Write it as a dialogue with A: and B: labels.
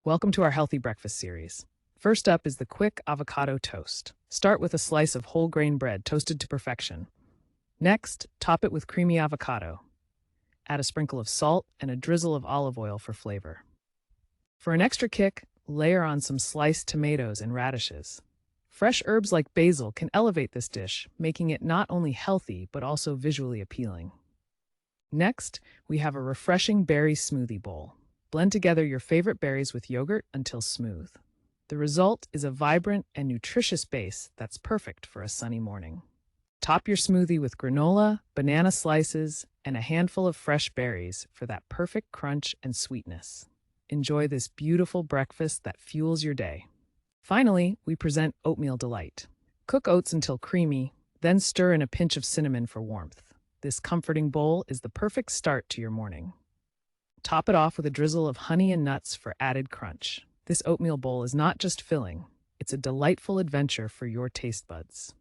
A: Welcome to our Healthy Breakfast series. First up is the quick avocado toast. Start with a slice of whole grain bread toasted to perfection. Next, top it with creamy avocado. Add a sprinkle of salt and a drizzle of olive oil for flavor. For an extra kick, layer on some sliced tomatoes and radishes. Fresh herbs like basil can elevate this dish, making it not only healthy but also visually appealing. Next, we have a refreshing berry smoothie bowl. Blend together your favorite berries with yogurt until smooth. The result is a vibrant and nutritious base that's perfect for a sunny morning. Top your smoothie with granola, banana slices, and a handful of fresh berries for that perfect crunch and sweetness. Enjoy this beautiful breakfast that fuels your day. Finally, we present oatmeal delight. Cook oats until creamy, then stir in a pinch of cinnamon for warmth. This comforting bowl is the perfect start to your morning. Top it off with a drizzle of honey and nuts for added crunch. This oatmeal bowl is not just filling, it's a delightful adventure for your taste buds.